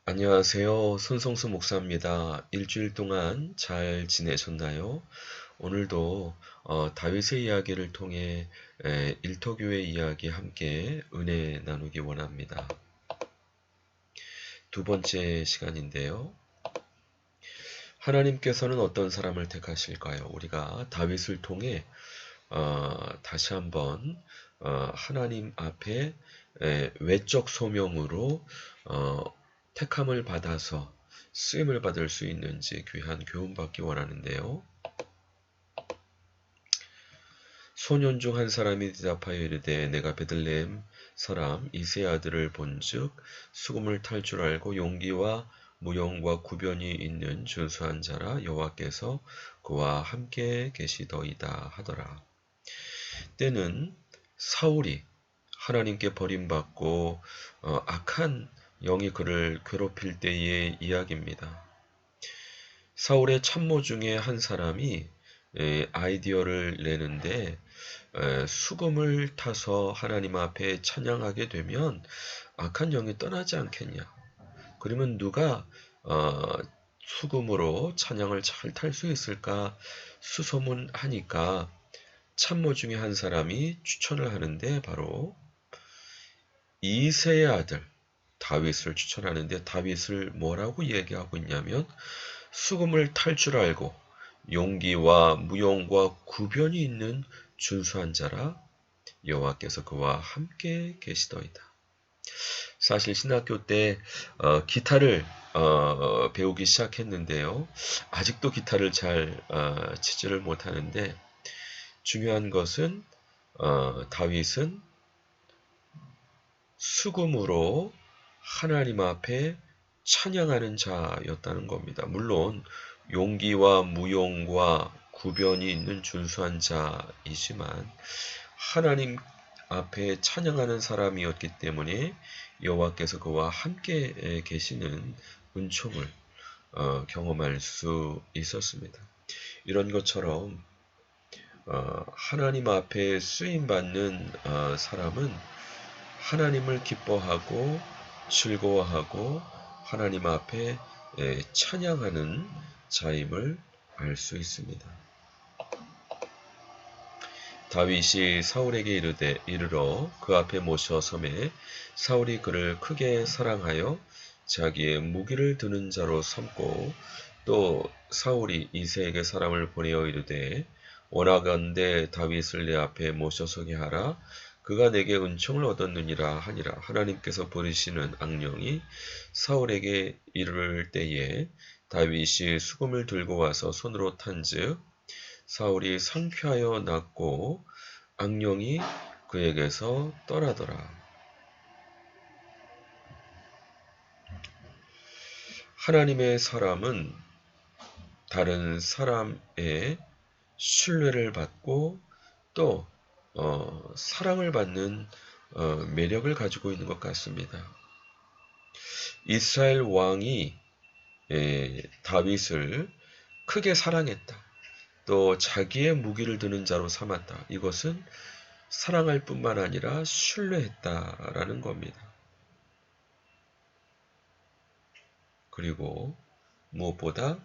안녕하세요. 손성수 목사입니다. 일주일 동안 잘 지내셨나요? 오늘도 다윗의 이야기를 통해 일터교회 이야기 함께 은혜 나누기 원합니다. 두 번째 시간인데요. 하나님께서는 어떤 사람을 택하실까요? 우리가 다윗을 통해 다시 한번 하나님 앞에 외적 소명으로 택함을 받아서 쓰임을 받을 수 있는지 귀한 교훈받기 원하는데요. 소년 중 한 사람이 대답하여 이르되 내가 베들레헴 사람 이새의 아들을 본즉 수금을 탈 줄 알고 용기와 무용과 구변이 있는 준수한 자라 여호와께서 그와 함께 계시더이다 하더라. 때는 사울이 하나님께 버림받고 악한 영이 그를 괴롭힐 때의 이야기입니다. 사울의 참모 중에 한 사람이 아이디어를 내는데 수금을 타서 하나님 앞에 찬양하게 되면 악한 영이 떠나지 않겠냐. 그러면 누가 수금으로 찬양을 잘 탈 수 있을까 수소문하니까 참모 중에 한 사람이 추천을 하는데 바로 이새의 아들 다윗을 추천하는데 다윗을 뭐라고 얘기하고 있냐면 수금을 탈 줄 알고 용기와 무용과 구변이 있는 준수한 자라 여호와께서 그와 함께 계시더이다. 사실 신학교 때 기타를 배우기 시작했는데요. 아직도 기타를 잘 치지를 못하는데 중요한 것은 다윗은 수금으로 하나님 앞에 찬양하는 자였다는 겁니다. 물론 용기와 무용과 구변이 있는 준수한 자이지만 하나님 앞에 찬양하는 사람이었기 때문에 여호와께서 그와 함께 계시는 은총을 경험할 수 있었습니다. 이런 것처럼 하나님 앞에 쓰임받는 사람은 하나님을 기뻐하고 즐거워하고 하나님 앞에 찬양하는 자임을 알 수 있습니다. 다윗이 사울에게 이르러 그 앞에 모셔 섬에 사울이 그를 크게 사랑하여 자기의 무기를 드는 자로 삼고 또 사울이 이새에게 사람을 보내어 이르되 원하건대 다윗을 내 앞에 모셔서게 하라. 그가 내게 은총을 얻었느니라 하니라. 하나님께서 버리시는 악령이 사울에게 이를 때에 다윗이 수금을 들고 와서 손으로 탄즉 사울이 상쾌하여 낫고 악령이 그에게서 떠나더라. 하나님의 사람은 다른 사람의 신뢰를 받고 또 사랑을 받는 매력을 가지고 있는 것 같습니다. 이스라엘 왕이 다윗을 크게 사랑했다. 또 자기의 무기를 드는 자로 삼았다. 이것은 사랑할 뿐만 아니라 신뢰했다라는 겁니다. 그리고 무엇보다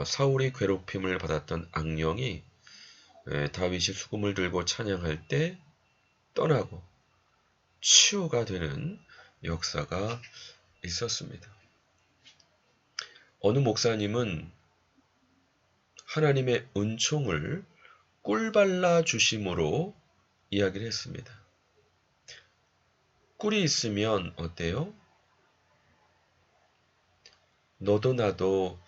사울이 괴롭힘을 받았던 악령이 다윗이 수금을 들고 찬양할 때 떠나고 치유가 되는 역사가 있었습니다. 어느 목사님은 하나님의 은총을 꿀발라 주심으로 이야기를 했습니다. 꿀이 있으면 어때요? 너도 나도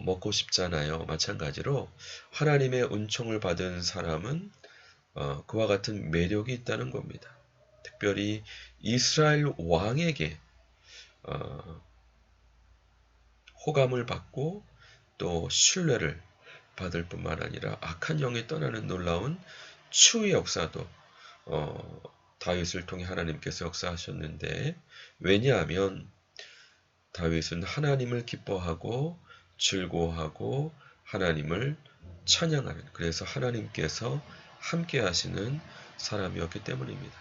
먹고 싶잖아요. 마찬가지로 하나님의 은총을 받은 사람은 그와 같은 매력이 있다는 겁니다. 특별히 이스라엘 왕에게 호감을 받고 또 신뢰를 받을 뿐만 아니라 악한 영이 떠나는 놀라운 치유의 역사도 다윗을 통해 하나님께서 역사하셨는데 왜냐하면 다윗은 하나님을 기뻐하고 즐거워하고 하나님을 찬양하는 그래서 하나님께서 함께 하시는 사람이었기 때문입니다.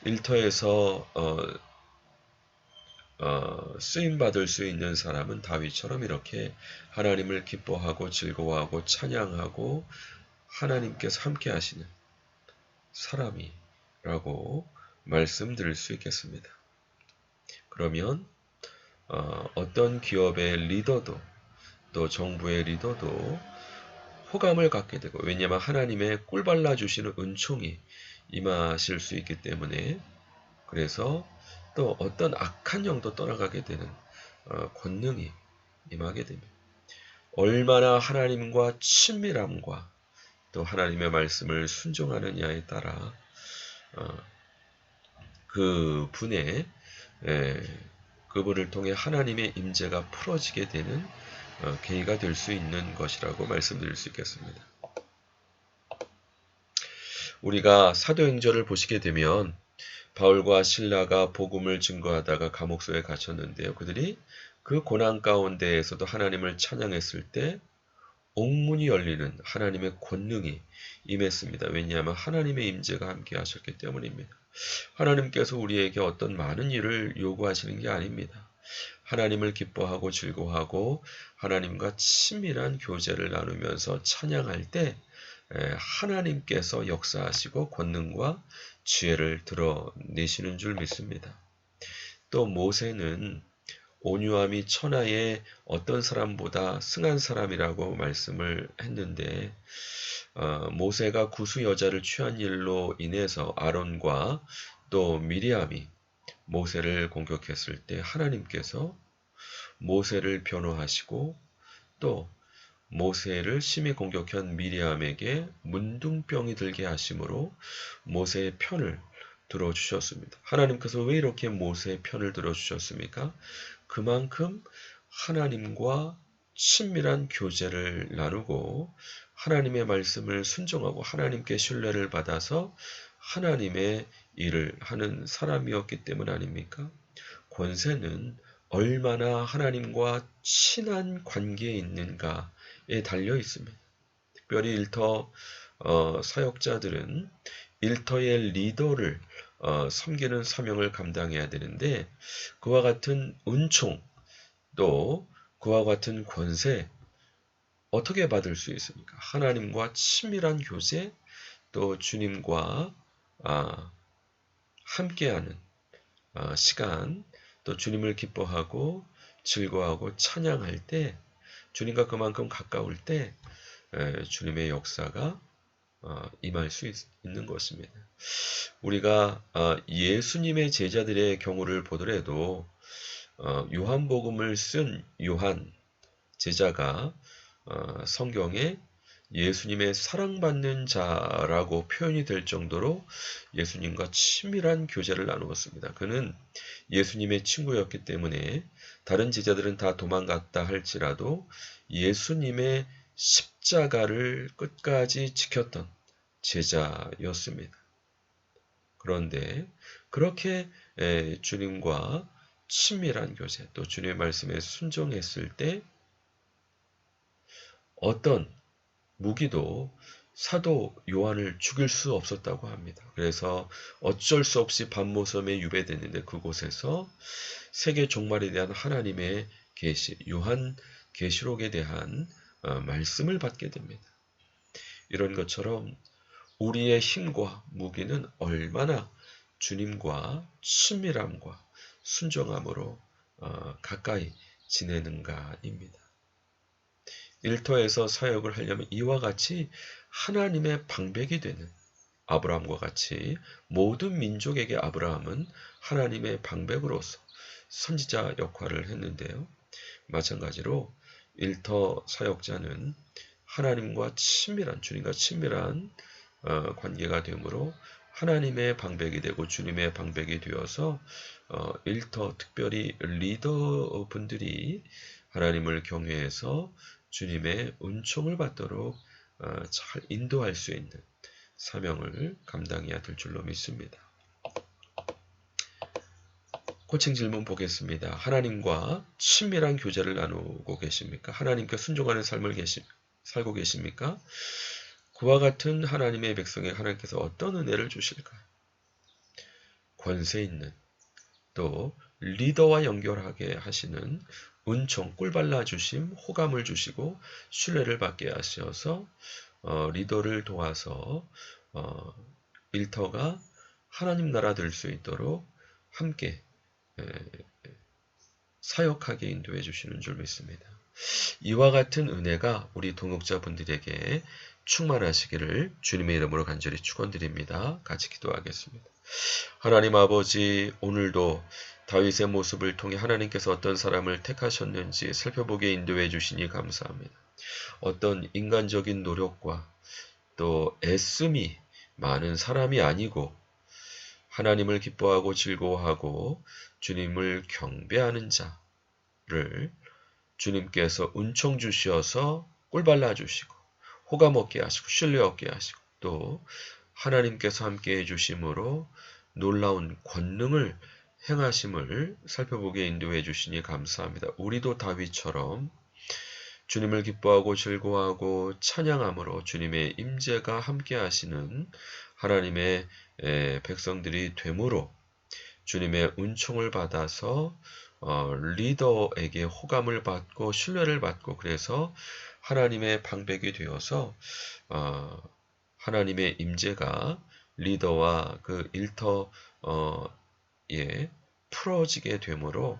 일터에서 쓰임 받을 수 있는 사람은 다윗처럼 이렇게 하나님을 기뻐하고 즐거워하고 찬양하고 하나님께서 함께 하시는 사람이라고 말씀드릴 수 있겠습니다. 그러면 어떤 기업의 리더도 또 정부의 리더도 호감을 갖게 되고, 왜냐하면 하나님의 꿀 발라주시는 은총이 임하실 수 있기 때문에, 그래서 또 어떤 악한 영도 떠나가게 되는 권능이 임하게 됩니다. 얼마나 하나님과 친밀함과 또 하나님의 말씀을 순종하느냐에 따라 그 분의 그분을 통해 하나님의 임재가 풀어지게 되는 계기가 될 수 있는 것이라고 말씀드릴 수 있겠습니다. 우리가 사도행전을 보시게 되면 바울과 실라가 복음을 증거하다가 감옥소에 갇혔는데요. 그들이 그 고난 가운데에서도 하나님을 찬양했을 때 옥문이 열리는 하나님의 권능이 임했습니다. 왜냐하면 하나님의 임재가 함께 하셨기 때문입니다. 하나님께서 우리에게 어떤 많은 일을 요구하시는 게 아닙니다. 하나님을 기뻐하고 즐거워하고 하나님과 친밀한 교제를 나누면서 찬양할 때 하나님께서 역사하시고 권능과 지혜를 드러내시는 줄 믿습니다. 또 모세는 온유함이 천하의 어떤 사람보다 승한 사람이라고 말씀을 했는데, 모세가 구수 여자를 취한 일로 인해서 아론과 또 미리암이 모세를 공격했을 때 하나님께서 모세를 변호하시고 또 모세를 심히 공격한 미리암에게 문둥병이 들게 하심으로 모세의 편을 들어주셨습니다. 하나님께서 왜 이렇게 모세의 편을 들어주셨습니까? 그만큼 하나님과 친밀한 교제를 나누고 하나님의 말씀을 순종하고 하나님께 신뢰를 받아서 하나님의 일을 하는 사람이었기 때문 아닙니까? 권세는 얼마나 하나님과 친한 관계에 있는가에 달려 있습니다. 특별히 일터 사역자들은 일터의 리더를 섬기는 사명을 감당해야 되는데, 그와 같은 은총 또 그와 같은 권세 어떻게 받을 수 있습니까? 하나님과 친밀한 교제, 또 주님과 함께하는 시간, 또 주님을 기뻐하고 즐거워하고 찬양할 때, 주님과 그만큼 가까울 때 주님의 역사가 임할 수 있는 것입니다. 우리가 예수님의 제자들의 경우를 보더라도 요한복음을 쓴 요한 제자가 성경에 예수님의 사랑받는 자라고 표현이 될 정도로 예수님과 친밀한 교제를 나누었습니다. 그는 예수님의 친구였기 때문에 다른 제자들은 다 도망갔다 할지라도 예수님의 십자가를 끝까지 지켰던 제자였습니다. 그런데 그렇게 주님과 친밀한 교제, 또 주님의 말씀에 순종했을 때 어떤 무기도 사도 요한을 죽일 수 없었다고 합니다. 그래서 어쩔 수 없이 밤모섬에 유배됐는데 그곳에서 세계 종말에 대한 하나님의 계시, 요한 계시록에 대한 말씀을 받게 됩니다. 이런 것처럼 우리의 힘과 무기는 얼마나 주님과 친밀함과 순종함으로 가까이 지내는가입니다. 일터에서 사역을 하려면 이와 같이 하나님의 방백이 되는, 아브라함과 같이 모든 민족에게 아브라함은 하나님의 방백으로서 선지자 역할을 했는데요. 마찬가지로 일터 사역자는 하나님과 친밀한, 주님과 친밀한 관계가 되므로 하나님의 방백이 되고 주님의 방백이 되어서 일터, 특별히 리더분들이 하나님을 경외해서 주님의 은총을 받도록 잘 인도할 수 있는 사명을 감당해야 될 줄로 믿습니다. 코칭 질문 보겠습니다. 하나님과 친밀한 교제를 나누고 계십니까? 하나님께 순종하는 삶을 살고 계십니까? 그와 같은 하나님의 백성에게 하나님께서 어떤 은혜를 주실까요? 권세 있는, 또 리더와 연결하게 하시는 은총, 꿀발라 주심, 호감을 주시고 신뢰를 받게 하셔서 리더를 도와서 일터가 하나님 나라 될 수 있도록 함께 사역하게 인도해 주시는 줄 믿습니다. 이와 같은 은혜가 우리 동역자분들에게 충만하시기를 주님의 이름으로 간절히 축원드립니다. 같이 기도하겠습니다. 하나님 아버지, 오늘도 다윗의 모습을 통해 하나님께서 어떤 사람을 택하셨는지 살펴보게 인도해 주시니 감사합니다. 어떤 인간적인 노력과 또 애씀이 많은 사람이 아니고 하나님을 기뻐하고 즐거워하고 주님을 경배하는 자를 주님께서 은총 주셔서 꿀발라 주시고 호감 얻게 하시고 신뢰 얻게 하시고 또 하나님께서 함께 해주심으로 놀라운 권능을 행하심을 살펴보게 인도해 주시니 감사합니다. 우리도 다윗처럼 주님을 기뻐하고 즐거워하고 찬양함으로 주님의 임재가 함께 하시는 하나님의 백성들이 되므로 주님의 은총을 받아서 리더에게 호감을 받고 신뢰를 받고 그래서 하나님의 방백이 되어서 하나님의 임재가 리더와 그 일터에 풀어지게 되므로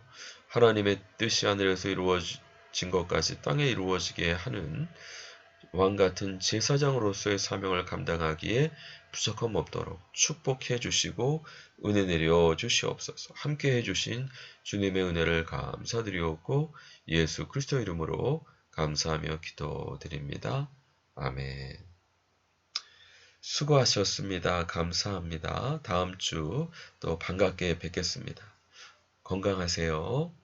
하나님의 뜻이 하늘에서 이루어진 것까지 땅에 이루어지게 하는 왕같은 제사장으로서의 사명을 감당하기에 부족함 없도록 축복해 주시고 은혜 내려 주시옵소서. 함께 해주신 주님의 은혜를 감사드리옵고 예수 그리스도 이름으로 감사하며 기도드립니다. 아멘. 수고하셨습니다. 감사합니다. 다음 주 또 반갑게 뵙겠습니다. 건강하세요.